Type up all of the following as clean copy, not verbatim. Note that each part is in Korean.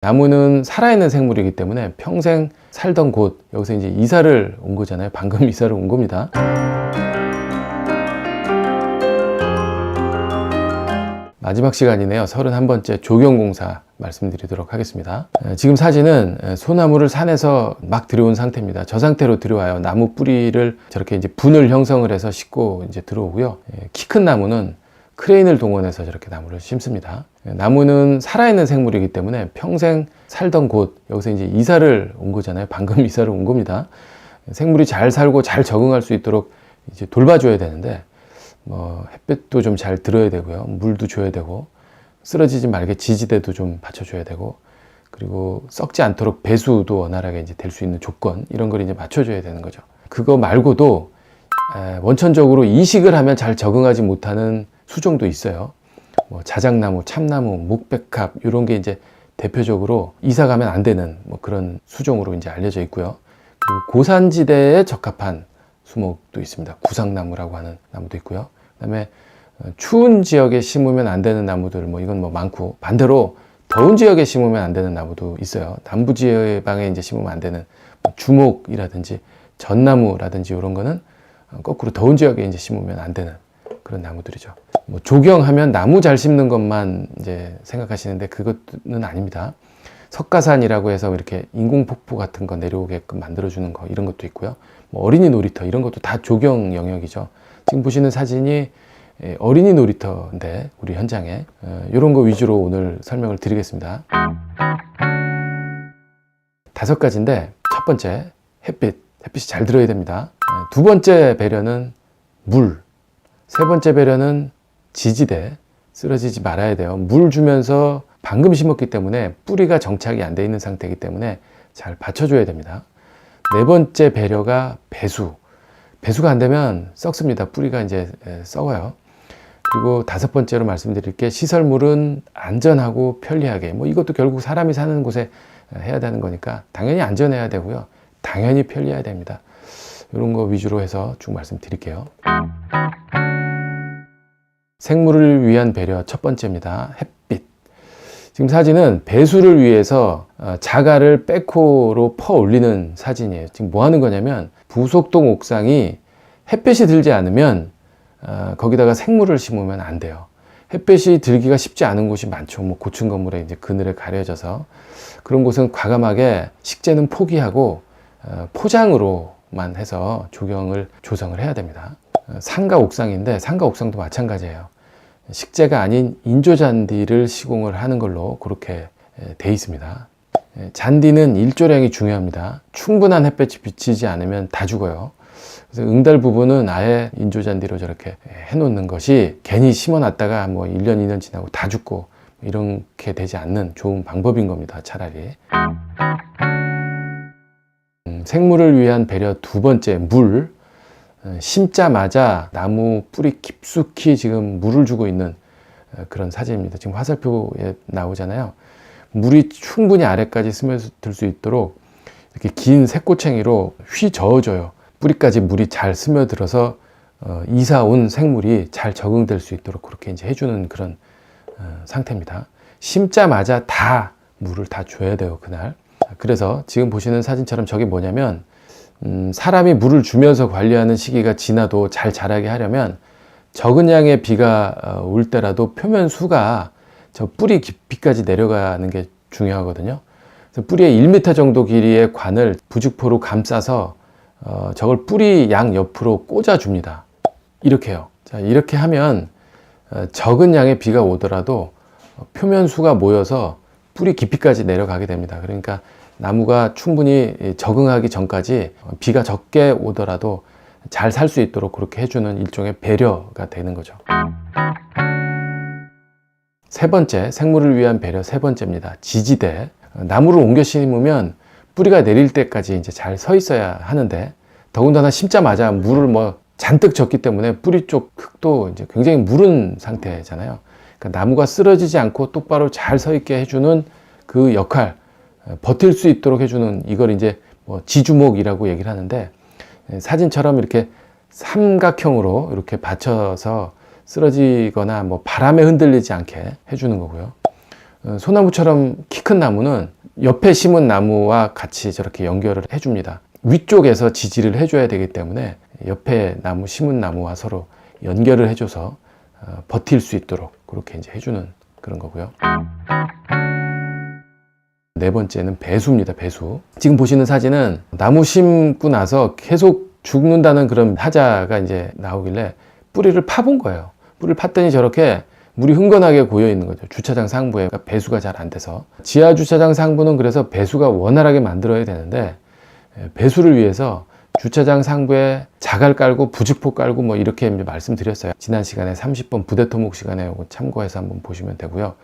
나무는 살아있는 생물이기 때문에 평생 살던 곳, 여기서 이제 이사를 온 거잖아요. 방금 이사를 온 겁니다. 마지막 시간이네요. 31번째 조경공사 말씀드리도록 하겠습니다. 지금 사진은 소나무를 산에서 막 들여온 상태입니다. 저 상태로 들여와요. 나무 뿌리를 저렇게 이제 분을 형성을 해서 싣고 이제 들어오고요. 키 큰 나무는 크레인을 동원해서 저렇게 나무를 심습니다. 나무는 살아있는 생물이기 때문에 평생 살던 곳, 여기서 이제 이사를 온 거잖아요. 방금 이사를 온 겁니다. 생물이 잘 살고 잘 적응할 수 있도록 이제 돌봐줘야 되는데, 햇빛도 좀 잘 들어야 되고요. 물도 줘야 되고, 쓰러지지 말게 지지대도 좀 받쳐줘야 되고, 그리고 썩지 않도록 배수도 원활하게 이제 될 수 있는 조건, 이런 걸 이제 맞춰줘야 되는 거죠. 그거 말고도 원천적으로 이식을 하면 잘 적응하지 못하는 수종도 있어요. 자작나무, 참나무, 목백합 이런 게 이제 대표적으로 이사 가면 안 되는 그런 수종으로 이제 알려져 있고요. 그리고 고산지대에 적합한 수목도 있습니다. 구상나무라고 하는 나무도 있고요. 그다음에 추운 지역에 심으면 안 되는 나무들 이건 많고, 반대로 더운 지역에 심으면 안 되는 나무도 있어요. 남부 지방에 이제 심으면 안 되는 주목이라든지 전나무라든지 이런 거는 거꾸로 더운 지역에 이제 심으면 안 되는 그런 나무들이죠. 조경하면 나무 잘 심는 것만 이제 생각하시는데 그것은 아닙니다. 석가산이라고 해서 이렇게 인공폭포 같은 거 내려오게끔 만들어주는 거, 이런 것도 있고요. 어린이 놀이터 이런 것도 다 조경 영역이죠. 지금 보시는 사진이 어린이 놀이터인데 우리 현장에 이런 거 위주로 오늘 설명을 드리겠습니다. 5가지인데, 첫 번째 햇빛이 잘 들어야 됩니다. 두 번째 배려는 물, 세 번째 배려는 지지대, 쓰러지지 말아야 돼요. 물 주면서 방금 심었기 때문에 뿌리가 정착이 안 돼 있는 상태이기 때문에 잘 받쳐줘야 됩니다. 네 번째 배려가 배수가 안 되면 썩습니다. 뿌리가 이제 썩어요. 그리고 5번째로 말씀드릴 게, 시설물은 안전하고 편리하게, 이것도 결국 사람이 사는 곳에 해야 되는 거니까 당연히 안전해야 되고요. 당연히 편리해야 됩니다. 이런 거 위주로 해서 쭉 말씀드릴게요. 생물을 위한 배려 첫 번째입니다. 햇빛. 지금 사진은 배수를 위해서 자갈을 백호로 퍼 올리는 사진이에요. 지금 뭐 하는 거냐면, 부속동 옥상이 햇빛이 들지 않으면 거기다가 생물을 심으면 안 돼요. 햇빛이 들기가 쉽지 않은 곳이 많죠. 고층 건물에 이제 그늘에 가려져서, 그런 곳은 과감하게 식재는 포기하고 포장으로만 해서 조성을 해야 됩니다. 상가 옥상인데, 상가 옥상도 마찬가지예요. 식재가 아닌 인조잔디를 시공을 하는 걸로 그렇게 돼 있습니다. 잔디는 일조량이 중요합니다. 충분한 햇볕이 비치지 않으면 다 죽어요. 그래서 응달 부분은 아예 인조잔디로 저렇게 해놓는 것이, 괜히 심어놨다가 1년, 2년 지나고 다 죽고 이렇게 되지 않는 좋은 방법인 겁니다. 차라리. 생물을 위한 배려 두 번째, 물. 심자마자 나무 뿌리 깊숙이 지금 물을 주고 있는 그런 사진입니다. 지금 화살표에 나오잖아요. 물이 충분히 아래까지 스며들 수 있도록 이렇게 긴 새꼬챙이로 휘 저어줘요. 뿌리까지 물이 잘 스며들어서 이사 온 생물이 잘 적응될 수 있도록 그렇게 이제 해주는 그런 상태입니다. 심자마자 다 물을 다 줘야 돼요, 그날. 그래서 지금 보시는 사진처럼 저게 뭐냐면, 사람이 물을 주면서 관리하는 시기가 지나도 잘 자라게 하려면 적은 양의 비가 올 때라도 표면 수가 저 뿌리 깊이까지 내려가는 게 중요하거든요. 그래서 뿌리에 1m 정도 길이의 관을 부직포로 감싸서 저걸 뿌리 양 옆으로 꽂아 줍니다. 이렇게 해요. 자, 이렇게 하면 적은 양의 비가 오더라도 표면 수가 모여서 뿌리 깊이까지 내려가게 됩니다. 그러니까 나무가 충분히 적응하기 전까지 비가 적게 오더라도 잘 살 수 있도록 그렇게 해주는 일종의 배려가 되는 거죠. 세 번째, 생물을 위한 배려 세 번째입니다. 지지대. 나무를 옮겨 심으면 뿌리가 내릴 때까지 이제 잘 서 있어야 하는데, 더군다나 심자마자 물을 잔뜩 줬기 때문에 뿌리 쪽 흙도 이제 굉장히 무른 상태잖아요. 그러니까 나무가 쓰러지지 않고 똑바로 잘 서 있게 해주는 그 역할, 버틸 수 있도록 해주는, 이걸 이제 지주목이라고 얘기를 하는데, 사진처럼 이렇게 삼각형으로 이렇게 받쳐서 쓰러지거나 바람에 흔들리지 않게 해주는 거고요. 소나무처럼 키 큰 나무는 옆에 심은 나무와 같이 저렇게 연결을 해줍니다. 위쪽에서 지지를 해줘야 되기 때문에 옆에 나무 심은 나무와 서로 연결을 해줘서 버틸 수 있도록 그렇게 이제 해주는 그런 거고요. 네 번째는 배수입니다. 배수. 지금 보시는 사진은 나무 심고 나서 계속 죽는다는 그런 하자가 이제 나오길래 뿌리를 파본 거예요. 뿌리를 팠더니 저렇게 물이 흥건하게 고여 있는 거죠. 주차장 상부에. 그러니까 배수가 잘 안 돼서. 지하 주차장 상부는 그래서 배수가 원활하게 만들어야 되는데, 배수를 위해서 주차장 상부에 자갈 깔고 부직포 깔고 뭐 이렇게 이제 말씀드렸어요. 지난 시간에 30번 부대 토목 시간에 요거 참고해서 한번 보시면 되고요.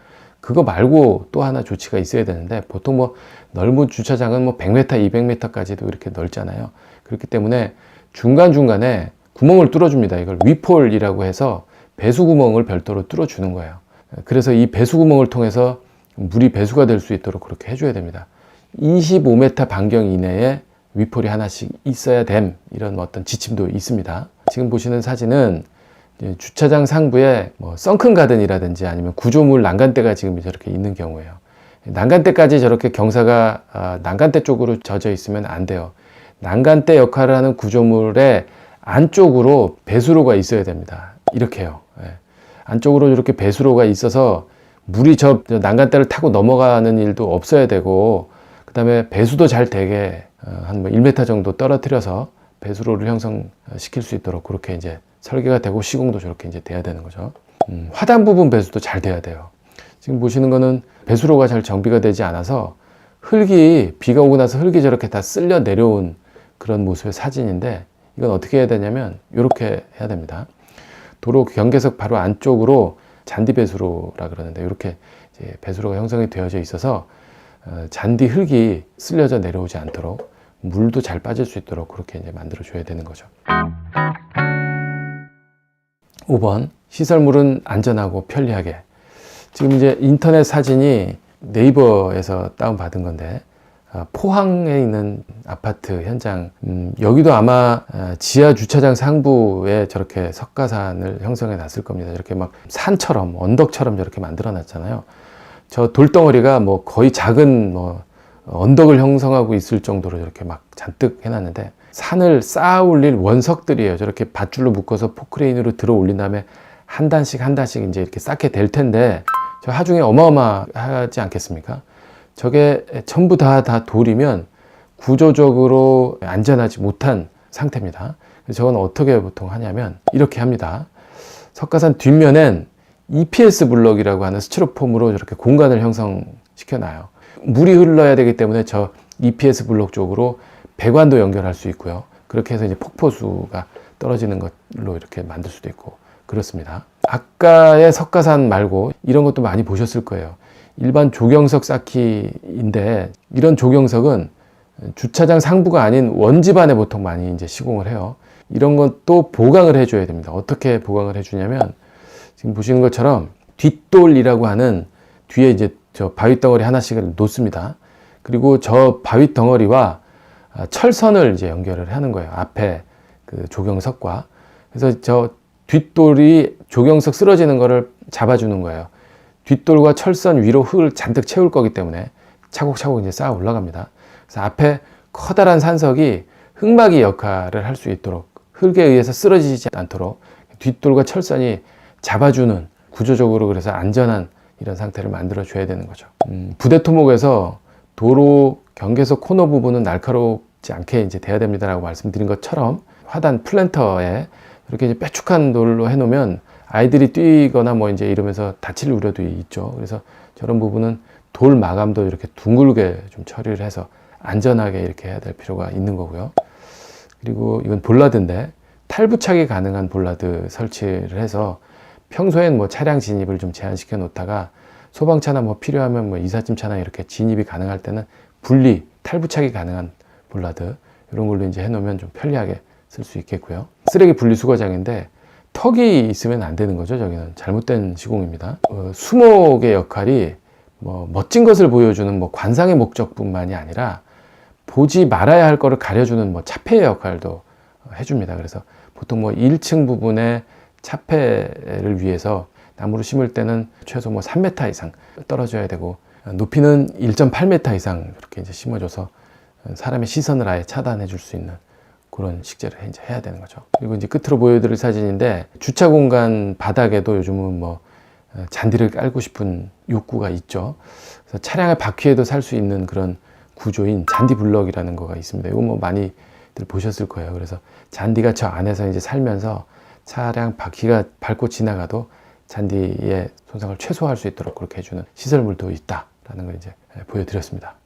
그거 말고 또 하나 조치가 있어야 되는데, 보통 뭐 넓은 주차장은 뭐 100m, 200m까지도 이렇게 넓잖아요. 그렇기 때문에 중간중간에 구멍을 뚫어줍니다. 이걸 위폴이라고 해서 배수 구멍을 별도로 뚫어주는 거예요. 그래서 이 배수 구멍을 통해서 물이 배수가 될 수 있도록 그렇게 해줘야 됩니다. 25m 반경 이내에 위폴이 하나씩 있어야 됨, 이런 어떤 지침도 있습니다. 지금 보시는 사진은 주차장 상부에 뭐 썬큰 가든이라든지 아니면 구조물 난간대가 지금 저렇게 있는 경우예요. 난간대까지 저렇게 경사가 난간대 쪽으로 젖어 있으면 안 돼요. 난간대 역할을 하는 구조물의 안쪽으로 배수로가 있어야 됩니다. 이렇게요. 안쪽으로 이렇게 배수로가 있어서 물이 저 난간대를 타고 넘어가는 일도 없어야 되고, 그 다음에 배수도 잘 되게 한 1m 정도 떨어뜨려서 배수로를 형성시킬 수 있도록 그렇게 이제 설계가 되고, 시공도 저렇게 이제 돼야 되는 거죠. 하단 부분 배수도 잘 돼야 돼요. 지금 보시는 거는 배수로가 잘 정비가 되지 않아서 비가 오고 나서 흙이 저렇게 다 쓸려 내려온 그런 모습의 사진인데, 이건 어떻게 해야 되냐면 이렇게 해야 됩니다. 도로 경계석 바로 안쪽으로 잔디 배수로라 그러는데, 이렇게 이제 배수로가 형성이 되어져 있어서 잔디 흙이 쓸려져 내려오지 않도록, 물도 잘 빠질 수 있도록 그렇게 이제 만들어 줘야 되는 거죠. 5번, 시설물은 안전하고 편리하게. 지금 이제 인터넷 사진이 네이버에서 다운받은 건데, 포항에 있는 아파트 현장, 여기도 아마 지하 주차장 상부에 저렇게 석가산을 형성해 놨을 겁니다. 이렇게 막 산처럼, 언덕처럼 저렇게 만들어 놨잖아요. 저 돌덩어리가 뭐 거의 작은 뭐 언덕을 형성하고 있을 정도로 이렇게 막 잔뜩 해놨는데, 산을 쌓아 올릴 원석들이에요. 저렇게 밧줄로 묶어서 포크레인으로 들어 올린 다음에 한 단씩 한 단씩 이제 이렇게 쌓게 될 텐데, 저 하중에 어마어마하지 않겠습니까? 저게 전부 다 돌이면 구조적으로 안전하지 못한 상태입니다. 저건 어떻게 보통 하냐면 이렇게 합니다. 석가산 뒷면엔 EPS 블럭이라고 하는 스티로폼으로 저렇게 공간을 형성시켜 놔요. 물이 흘러야 되기 때문에 저 EPS 블록 쪽으로 배관도 연결할 수 있고요. 그렇게 해서 이제 폭포수가 떨어지는 걸로 이렇게 만들 수도 있고 그렇습니다. 아까의 석가산 말고 이런 것도 많이 보셨을 거예요. 일반 조경석 쌓기인데, 이런 조경석은 주차장 상부가 아닌 원집안에 보통 많이 이제 시공을 해요. 이런 것도 보강을 해줘야 됩니다. 어떻게 보강을 해주냐면, 지금 보시는 것처럼 뒷돌이라고 하는 뒤에 이제 저 바위 덩어리 하나씩을 놓습니다. 그리고 저 바위 덩어리와 철선을 이제 연결을 하는 거예요. 앞에 그 조경석과. 그래서 저 뒷돌이 조경석 쓰러지는 거를 잡아주는 거예요. 뒷돌과 철선 위로 흙을 잔뜩 채울 거기 때문에 차곡차곡 이제 쌓아 올라갑니다. 그래서 앞에 커다란 산석이 흙막이 역할을 할 수 있도록, 흙에 의해서 쓰러지지 않도록 뒷돌과 철선이 잡아주는, 구조적으로 그래서 안전한 이런 상태를 만들어 줘야 되는 거죠. 부대 토목에서 도로 경계석 코너 부분은 날카롭지 않게 이제 돼야 됩니다라고 말씀드린 것처럼, 화단 플랜터에 이렇게 이제 빼쭉한 돌로 해놓으면 아이들이 뛰거나 뭐 이제 이러면서 다칠 우려도 있죠. 그래서 저런 부분은 돌 마감도 이렇게 둥글게 좀 처리를 해서 안전하게 이렇게 해야 될 필요가 있는 거고요. 그리고 이건 볼라드인데, 탈부착이 가능한 볼라드 설치를 해서 평소엔 뭐 차량 진입을 좀 제한시켜 놓다가 소방차나 뭐 필요하면 뭐 이삿짐차나 이렇게 진입이 가능할 때는 분리, 탈부착이 가능한 볼라드, 이런 걸로 이제 해놓으면 좀 편리하게 쓸 수 있겠고요. 쓰레기 분리수거장인데 턱이 있으면 안 되는 거죠. 저기는 잘못된 시공입니다. 수목의 역할이 뭐 멋진 것을 보여주는 뭐 관상의 목적뿐만이 아니라 보지 말아야 할 거를 가려주는 뭐 차폐의 역할도 해줍니다. 그래서 보통 뭐 1층 부분에 차폐를 위해서 나무를 심을 때는 최소 뭐 3m 이상 떨어져야 되고, 높이는 1.8m 이상 이렇게 이제 심어줘서 사람의 시선을 아예 차단해 줄 수 있는 그런 식재를 이제 해야 되는 거죠. 그리고 이제 끝으로 보여드릴 사진인데, 주차 공간 바닥에도 요즘은 뭐 잔디를 깔고 싶은 욕구가 있죠. 그래서 차량의 바퀴에도 살 수 있는 그런 구조인 잔디 블럭이라는 거가 있습니다. 이거 뭐 많이들 보셨을 거예요. 그래서 잔디가 저 안에서 이제 살면서 차량 바퀴가 밟고 지나가도 잔디의 손상을 최소화할 수 있도록 그렇게 해주는 시설물도 있다라는 걸 이제 보여드렸습니다.